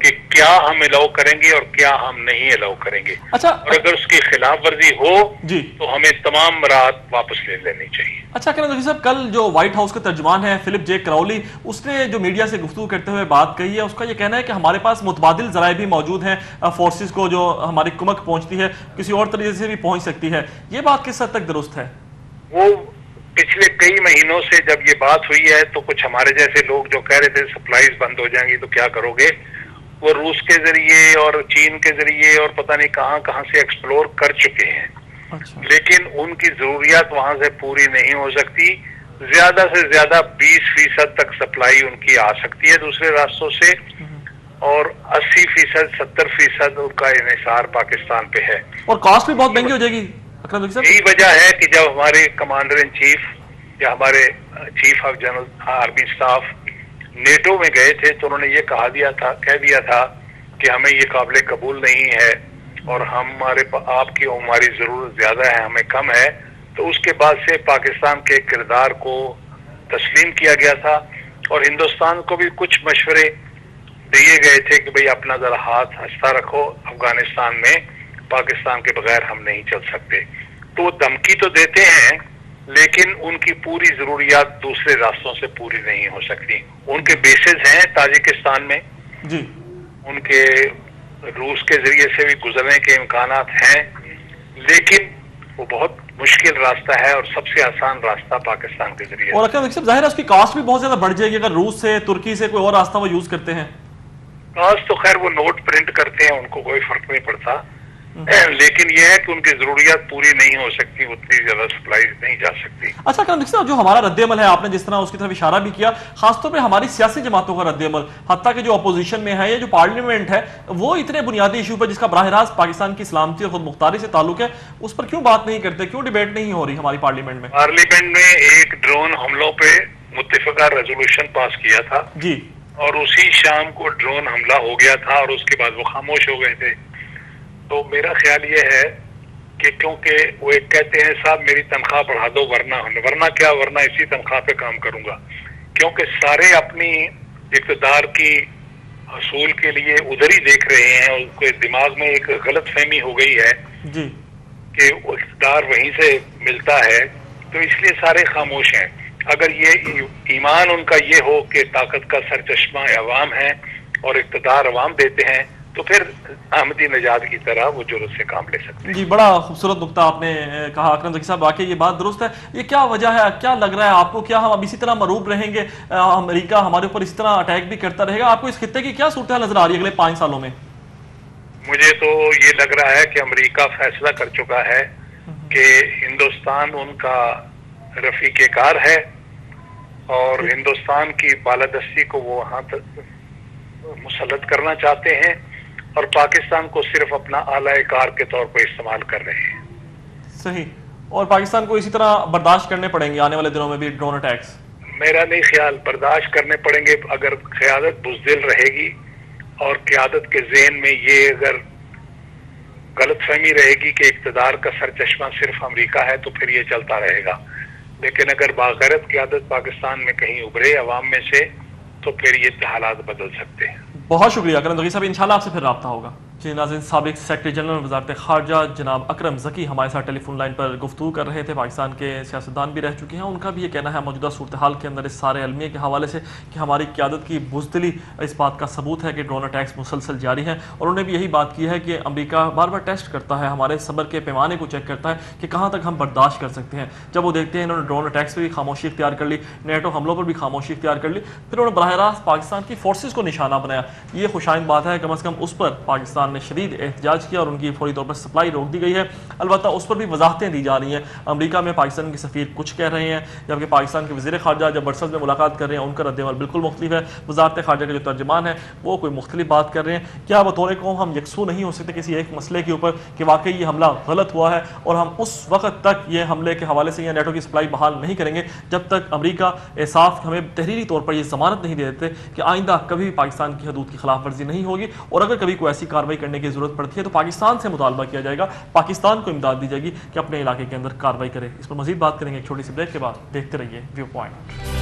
کہ کیا ہم الاؤ کریں گے اور کیا ہم نہیں الاؤ کریں گے. اچھا, اور اگر اس کی خلاف ورزی ہو جی, تو ہمیں تمام برات واپس لے لینی چاہیے. اچھا کرن ذکی صاحب, کل جو وائٹ ہاؤس کا ترجمان ہے فلپ جے کراؤلی, اس نے جو میڈیا سے گفتگو کرتے ہوئے بات کہی ہے, اس کا یہ کہنا ہے کہ ہمارے پاس متبادل ذرائع بھی موجود ہیں فورسز کو, جو ہماری کمک پہنچتی ہے کسی اور طریقے سے بھی پہنچ سکتی ہے. یہ بات کس حد تک درست ہے؟ وہ پچھلے کئی مہینوں سے جب یہ بات ہوئی ہے تو کچھ ہمارے جیسے لوگ جو کہہ رہے تھے سپلائیز بند ہو جائیں گی تو کیا کرو گے, وہ روس کے ذریعے اور چین کے ذریعے اور پتہ نہیں کہاں کہاں سے ایکسپلور کر چکے ہیں. لیکن ان کی ضروریات وہاں سے پوری نہیں ہو سکتی. زیادہ سے زیادہ 20% تک سپلائی ان کی آ سکتی ہے دوسرے راستوں سے, اور 80% 70% ان کا انحصار پاکستان پہ ہے, اور کاسٹ بھی بہت مہنگی ہو جائے گی. یہی وجہ ہے کہ جب ہمارے کمانڈر ان چیف یا ہمارے chief of general army staff NATO میں گئے تھے تو انہوں نے یہ کہہ دیا تھا کہ ہمیں یہ قابل قبول نہیں ہے اور آپ کی ہماری ضرورت زیادہ ہے, ہمیں کم ہے. تو اس کے بعد سے پاکستان کے کردار کو تسلیم کیا گیا تھا, اور ہندوستان کو بھی کچھ مشورے دیے گئے تھے کہ بھئی اپنا ذرا ہاتھ ہنستا رکھو, افغانستان میں پاکستان کے بغیر ہم نہیں چل سکتے. تو وہ دھمکی تو دیتے ہیں لیکن ان کی پوری ضروریات دوسرے راستوں سے پوری نہیں ہو سکتی. ان کے بیسز ہیں تاجکستان میں, جی, ان کے روس کے ذریعے سے بھی گزرنے کے امکانات ہیں, لیکن وہ بہت مشکل راستہ ہے اور سب سے آسان راستہ پاکستان کے ذریعے. اور ظاہر ہے اس کی کاسٹ بھی بہت زیادہ بڑھ جائے گی اگر روس سے, ترکی سے کوئی اور راستہ وہ یوز کرتے ہیں. کاسٹ تو خیر وہ نوٹ پرنٹ کرتے ہیں, ان کو کوئی فرق نہیں پڑتا, لیکن یہ ہے کہ ان کی ضروریات پوری نہیں ہو سکتی, اتنی زیادہ سپلائی نہیں جا سکتی. اچھا کرن ذکی صاحب, جو ہمارا رد عمل ہے, آپ نے جس طرح اس کی طرف اشارہ بھی کیا, خاص طور پہ ہماری سیاسی جماعتوں کا رد عمل, حتیٰ کہ جو اپوزیشن میں ہے یا جو پارلیمنٹ ہے, وہ اتنے بنیادی ایشو پر جس کا براہ راست پاکستان کی سلامتی اور خود مختاری سے تعلق ہے, اس پر کیوں بات نہیں کرتے, کیوں ڈیبیٹ نہیں ہو رہی ہماری پارلیمنٹ میں؟ پارلیمنٹ میں ایک ڈرون حملوں پہ متفقہ ریزولوشن پاس کیا تھا, جی, اور اسی شام کو ڈرون حملہ ہو گیا تھا اور اس کے بعد وہ خاموش ہو گئے تھے. تو میرا خیال یہ ہے کہ کیونکہ وہ ایک کہتے ہیں صاحب میری تنخواہ بڑھا دو ورنہ کیا, ورنہ اسی تنخواہ پہ کام کروں گا, کیونکہ سارے اپنی اقتدار کی حصول کے لیے ادھر ہی دیکھ رہے ہیں. ان کے دماغ میں ایک غلط فہمی ہو گئی ہے جی, کہ اقتدار وہیں سے ملتا ہے, تو اس لیے سارے خاموش ہیں. اگر یہ ایمان ان کا یہ ہو کہ طاقت کا سرچشمہ عوام ہے اور اقتدار عوام دیتے ہیں, تو پھر احمدی نژاد کی طرح وہ جرأت سے کام لے سکتے ہیں. جی, بڑا خوبصورت نقطہ آپ نے کہا کرن ذکی صاحب, واقعی یہ بات درست ہے. یہ کیا وجہ ہے, کیا لگ رہا ہے آپ کو, کیا ہم اب اسی طرح مروب رہیں گے, امریکہ ہمارے اوپر اسی طرح اٹیک بھی کرتا رہے گا؟ آپ کو اس خطے کی کیا صورتحال نظر آ رہی ہے اگلے 5 سالوں میں؟ مجھے تو یہ لگ رہا ہے کہ امریکہ فیصلہ کر چکا ہے کہ ہندوستان ان کا رفیق کار ہے, اور ہندوستان کی بالادستی کو وہ وہاں تک مسلط کرنا چاہتے ہیں, اور پاکستان کو صرف اپنا اعلی کار کے طور پر استعمال کر رہے ہیں. صحیح, اور پاکستان کو اسی طرح برداشت کرنے پڑیں گے آنے والے دنوں میں بھی ڈرون اٹیکس؟ میرا نہیں خیال برداشت کرنے پڑیں گے. اگر قیادت بزدل رہے گی اور قیادت کے ذہن میں یہ اگر غلط فہمی رہے گی کہ اقتدار کا سرچشمہ صرف امریکہ ہے, تو پھر یہ چلتا رہے گا. لیکن اگر باغیرت قیادت پاکستان میں کہیں ابھرے عوام میں سے, تو پھر یہ حالات بدل سکتے ہیں. بہت شکریہ کرن ذکی صاحب, انشاءاللہ آپ سے پھر رابطہ ہوگا. جی ناظرین, سابق سیکرٹری جنرل وزارت خارجہ جناب اکرم ذکی ہمارے ساتھ ٹیلی فون لائن پر گفتگو کر رہے تھے. پاکستان کے سیاستدان بھی رہ چکے ہیں, ان کا بھی یہ کہنا ہے موجودہ صورتحال کے اندر اس سارے المیہ کے حوالے سے کہ ہماری قیادت کی بزدلی اس بات کا ثبوت ہے کہ ڈرون اٹیکس مسلسل جاری ہیں. اور انہوں نے بھی یہی بات کی ہے کہ امریکہ بار بار ٹیسٹ کرتا ہے, ہمارے صبر کے پیمانے کو چیک کرتا ہے کہ کہاں تک ہم برداشت کر سکتے ہیں. جب وہ دیکھتے ہیں انہوں نے ڈرون اٹیکس پہ بھی خاموشی اختیار کر لی, نیٹو حملوں پر بھی خاموشی اختیار کر لی, پھر انہوں نے براہ راست پاکستان کی فورسز کو نشانہ بنایا. یہ خوشائند بات ہے, کم از کم اس پر پاکستان نے شدید احتجاج کیا اور ان کی فوری طور پر سپلائی روک دی گئی ہے. البتہ اس پر بھی وضاحتیں دی جا رہی ہیں. امریکہ میں پاکستان کے سفیر کچھ کہہ رہے ہیں, جبکہ پاکستان کے وزیر خارجہ جب برسلز میں ملاقات کر رہے ہیں ان کا رد عمل بالکل مختلف ہے. وزارت خارجہ کے جو ترجمان ہیں وہ کوئی مختلف بات کر رہے ہیں. کیا بطور قوم ہم یکسو نہیں ہو سکتے کسی ایک مسئلے کے اوپر کہ واقعی یہ حملہ غلط ہوا ہے, اور ہم اس وقت تک یہ حملے کے حوالے سے یا نیٹو کی سپلائی بحال نہیں کریں گے جب تک امریکہ صاف ہمیں تحریری طور پر یہ ضمانت نہیں دے دیتے کہ آئندہ کبھی بھی پاکستان کی حدود کی خلاف ورزی نہیں ہوگی, اور اگر کبھی کوئی ایسی کارروائی کرنے کی ضرورت پڑتی ہے تو پاکستان سے مطالبہ کیا جائے گا, پاکستان کو امداد دی جائے گی کہ اپنے علاقے کے اندر کارروائی کرے. اس پر مزید بات کریں گے ایک چھوٹی سی بریک کے بعد. دیکھتے رہیے ویو پوائنٹ.